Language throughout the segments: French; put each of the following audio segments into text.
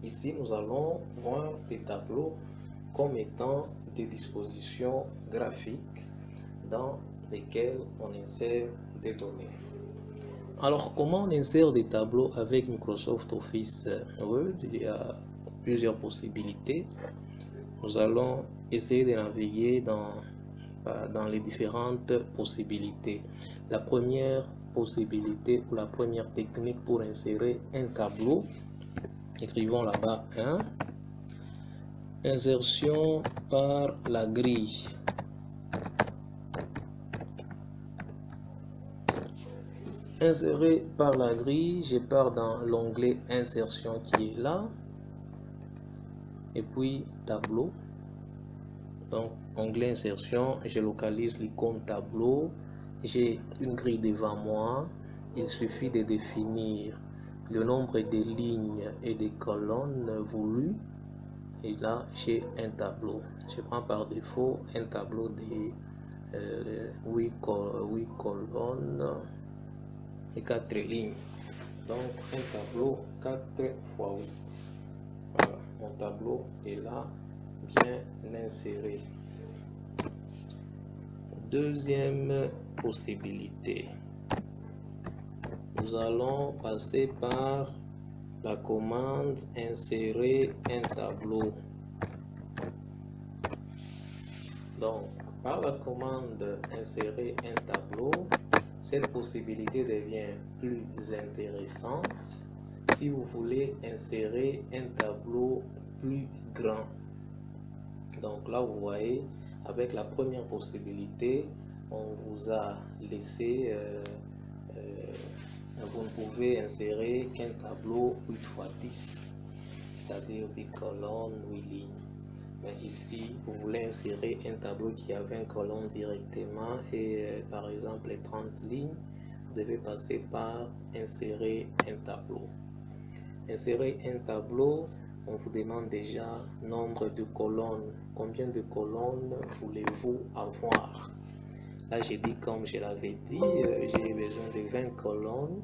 Ici, nous allons voir des tableaux comme étant des dispositions graphiques dans lesquelles on insère des données. Alors, comment on insère des tableaux avec Microsoft Office Word? Il y a plusieurs possibilités. Nous allons essayer de naviguer dans les différentes possibilités. La première possibilité ou la première technique pour insérer un tableau, écrivons là-bas 1, insertion par la grille. Insérer par la grille, je pars dans l'onglet insertion qui est là, et puis tableau. Donc onglet insertion, je localise l'icône tableau, j'ai une grille devant moi, il suffit de définir le nombre de lignes et de colonnes voulues, et là j'ai un tableau. Je prends par défaut un tableau de 8 colonnes et 4 lignes. Donc un tableau 4 x 8. Voilà, mon tableau est là, bien inséré. Deuxième possibilité, nous allons passer par la commande insérer un tableau. Donc par la commande insérer un tableau, cette possibilité devient plus intéressante si vous voulez insérer un tableau plus grand. Donc là, vous voyez, avec la première possibilité, on vous a laissé, vous ne pouvez insérer qu'un tableau 8 x 10, c'est-à-dire 10 colonnes, 8 lignes. Mais ici, vous voulez insérer un tableau qui a 20 colonnes directement et par exemple 30 lignes, vous devez passer par insérer un tableau. Insérer un tableau, on vous demande déjà nombre de colonnes. Combien de colonnes voulez-vous avoir? Là, j'ai dit, comme je l'avais dit, j'ai besoin de 20 colonnes.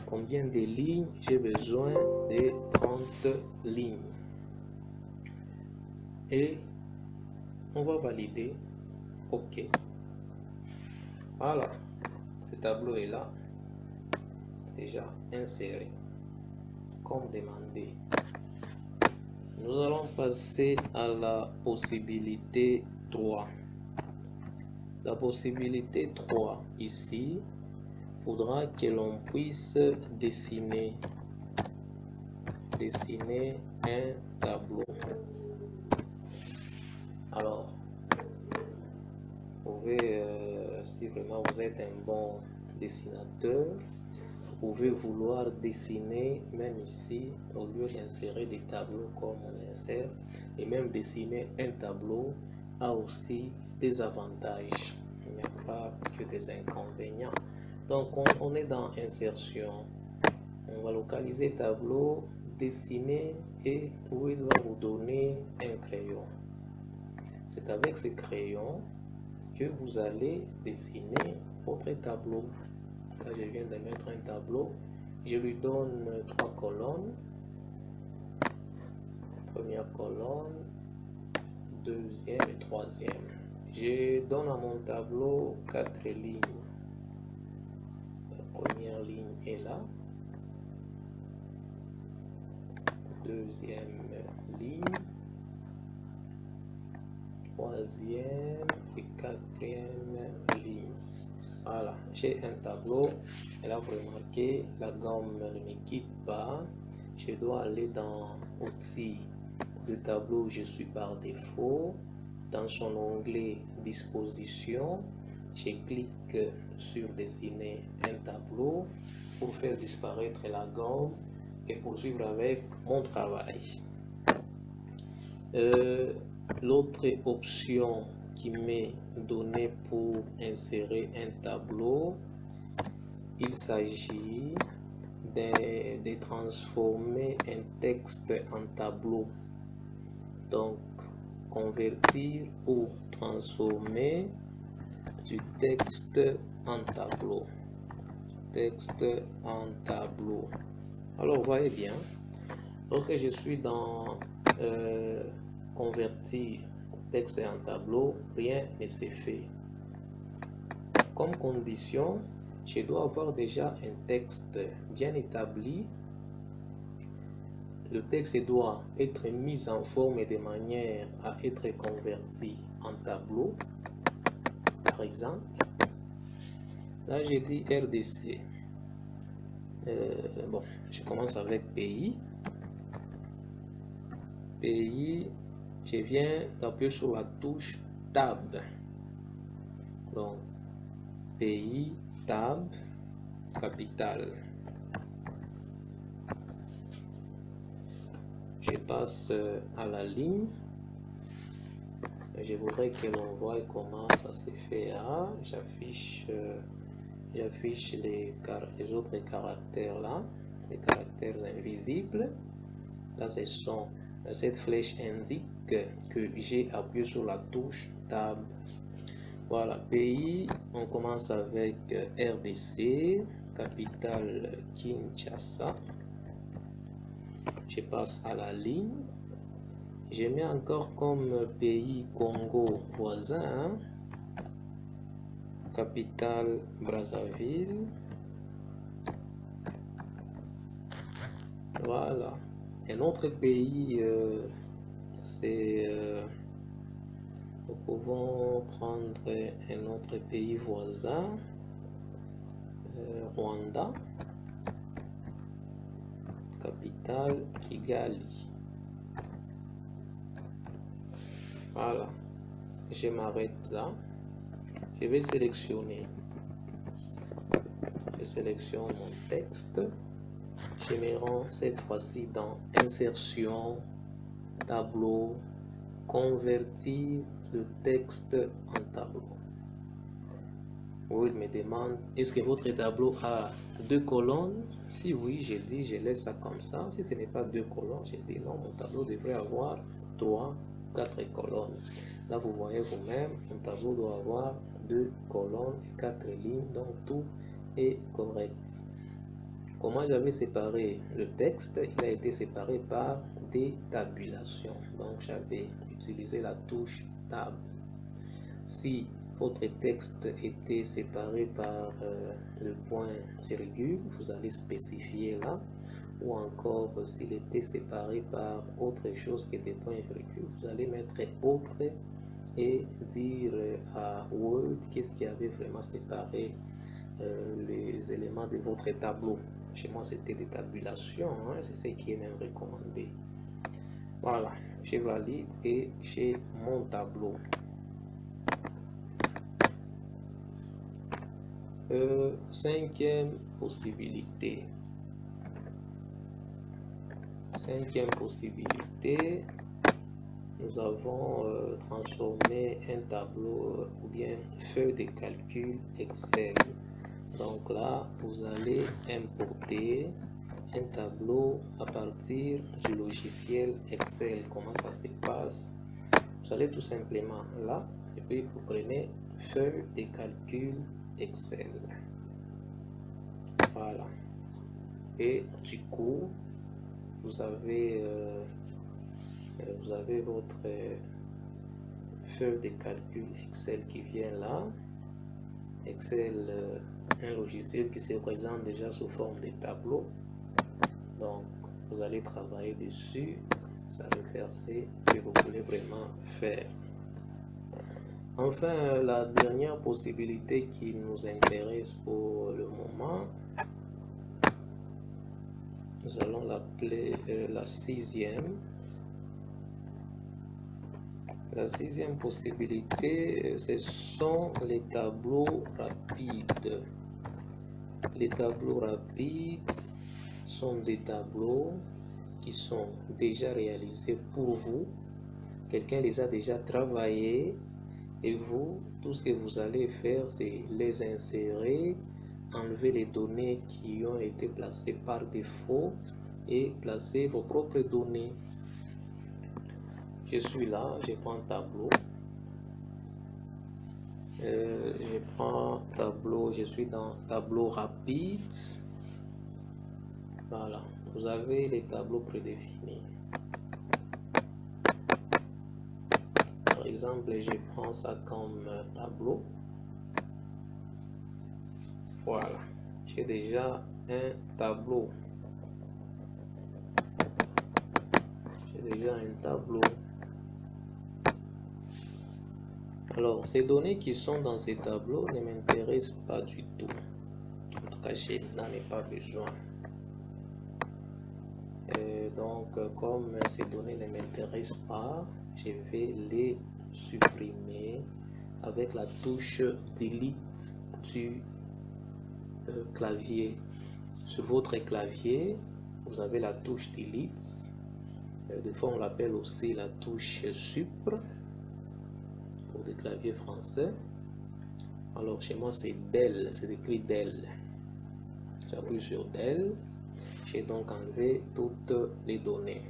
Combien de lignes? J'ai besoin de 30 lignes. Et on va valider. OK. Voilà. Le tableau est là. Déjà inséré. Comme demandé. Nous allons passer à la possibilité 3. La possibilité 3, ici, il faudra que l'on puisse dessiner un tableau. Alors, vous pouvez, si vraiment vous êtes un bon dessinateur, vous pouvez vouloir dessiner, même ici, au lieu d'insérer des tableaux comme on insère, et même dessiner un tableau a aussi des avantages. Il n'y a pas que des inconvénients. Donc, on est dans insertion. On va localiser tableau, dessiner, et où il va vous donner un crayon. C'est avec ce crayon que vous allez dessiner votre tableau. Là, je viens de mettre un tableau. Je lui donne 3 colonnes. Première colonne, deuxième et troisième. Je donne à mon tableau 4 lignes. La première ligne est là. Deuxième ligne. Troisième et quatrième ligne. Voilà, j'ai un tableau. Et là, vous remarquez, la gomme ne me quitte pas. Je dois aller dans outils de tableau où je suis par défaut. Dans son onglet disposition, je clique sur dessiner un tableau pour faire disparaître la gomme et poursuivre avec mon travail. L'autre option qui m'est donnée pour insérer un tableau, il s'agit de transformer un texte en tableau. Donc, convertir ou transformer du texte en tableau. Texte en tableau. Alors, voyez bien, Lorsque je suis dans convertir texte en tableau, rien ne s'est fait. Comme condition, je dois avoir déjà un texte bien établi. Le texte doit être mis en forme de manière à être converti en tableau. Par exemple, là j'ai dit RDC. Bon, je commence avec pays. Pays, je viens d'appuyer sur la touche Tab. Donc, pays, Tab, capitale. Je passe à la ligne. Je voudrais que l'on voie comment ça se fait. J'affiche les autres caractères là, les caractères invisibles. Là, cette flèche indique que j'ai appuyé sur la touche Tab. Voilà, pays, on commence avec RDC, capitale Kinshasa. Je passe à la ligne. Je mets encore comme pays Congo voisin, capitale Brazzaville. Voilà. Un autre pays, nous pouvons prendre un autre pays voisin, Rwanda, capitale Kigali. Voilà, je m'arrête là. Je vais sélectionner. Je sélectionne mon texte. Je me rends cette fois-ci dans Insertion, Tableau, Convertir le texte en tableau. Oui, il me demande, est-ce que votre tableau a 2 colonnes? Si oui, je dis, je laisse ça comme ça. Si ce n'est pas 2 colonnes, je dis non, mon tableau devrait avoir 3, 4 colonnes. Là, vous voyez vous-même, mon tableau doit avoir 2 colonnes et 4 lignes, donc tout est correct. Comment j'avais séparé le texte? Il a été séparé par des tabulations. Donc, j'avais utilisé la touche Tab. Si votre texte était séparé par le point virgule, vous allez spécifier là. Ou encore, s'il était séparé par autre chose que des points virgules, vous allez mettre autre et dire à Word qu'est-ce qui avait vraiment séparé les éléments de votre tableau. Chez moi, c'était des tabulations, hein, c'est ce qui est même recommandé. Voilà, je valide et j'ai mon tableau. Cinquième possibilité. Cinquième possibilité, nous avons transformé un tableau ou bien feuille de calcul Excel. Donc là, vous allez importer un tableau à partir du logiciel Excel. Comment ça se passe? Vous allez tout simplement là, et puis vous prenez feuille de calcul Excel. Voilà. Et du coup, vous avez votre feuille de calcul Excel qui vient là. Excel, un logiciel qui se présente déjà sous forme de tableau. Donc, vous allez travailler dessus. Vous allez faire ce que vous voulez vraiment faire. Enfin, la dernière possibilité qui nous intéresse pour le moment, nous allons l'appeler la sixième. La sixième possibilité, ce sont les tableaux rapides. Les tableaux rapides sont des tableaux qui sont déjà réalisés pour vous. Quelqu'un les a déjà travaillés et vous, tout ce que vous allez faire, c'est les insérer, enlever les données qui ont été placées par défaut et placer vos propres données. Je suis là, je prends tableau. Je prends tableau, je suis dans tableau rapide. Voilà, vous avez les tableaux prédéfinis. Par exemple, je prends ça comme tableau. Voilà, j'ai déjà un tableau. Alors, ces données qui sont dans ces tableaux ne m'intéressent pas du tout. En tout cas, je n'en ai pas besoin. Donc, comme ces données ne m'intéressent pas, je vais les supprimer avec la touche Delete du clavier. Sur votre clavier, vous avez la touche Delete. Des fois, on l'appelle aussi la touche Sup pour des claviers français. Alors, chez moi, c'est Del, c'est écrit Del. J'appuie sur Del. J'ai donc enlevé toutes les données.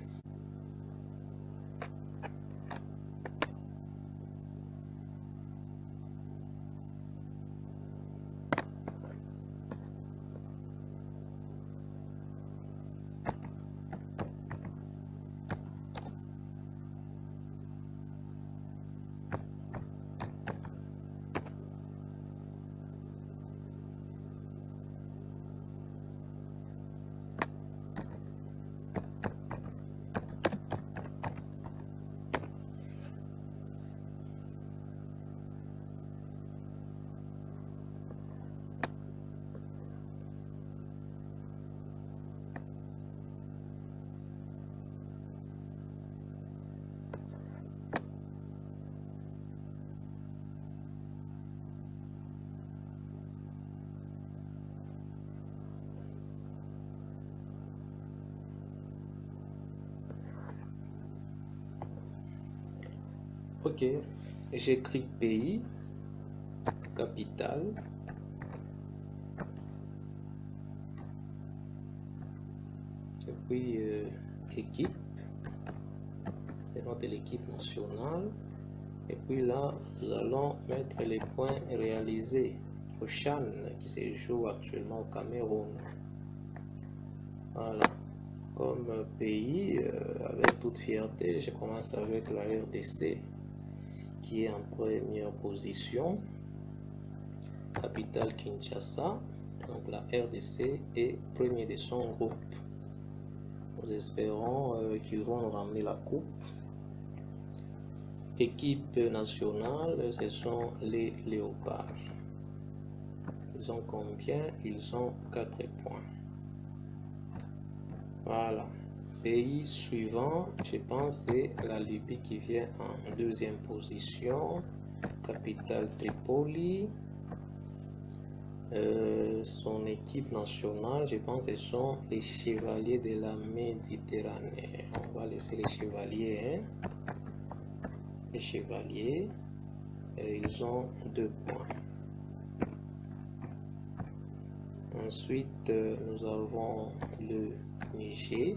Ok, j'écris pays, capitale, et puis équipe, le nom de l'équipe nationale, et puis là nous allons mettre les points réalisés au CHAN qui se joue actuellement au Cameroun. Voilà, comme pays, avec toute fierté, je commence avec la RDC qui est en première position, capitale Kinshasa. Donc la RDC est premier de son groupe. Nous espérons qu'ils vont nous ramener la coupe. Équipe nationale, ce sont les Léopards. Ils ont combien? Ils ont 4 points. Voilà. Pays suivant, je pense, c'est la Libye qui vient en deuxième position. Capitale Tripoli. Son équipe nationale, je pense, ce sont les Chevaliers de la Méditerranée. On va laisser les Chevaliers. Hein? Les Chevaliers, ils ont 2 points. Ensuite, nous avons le Niger.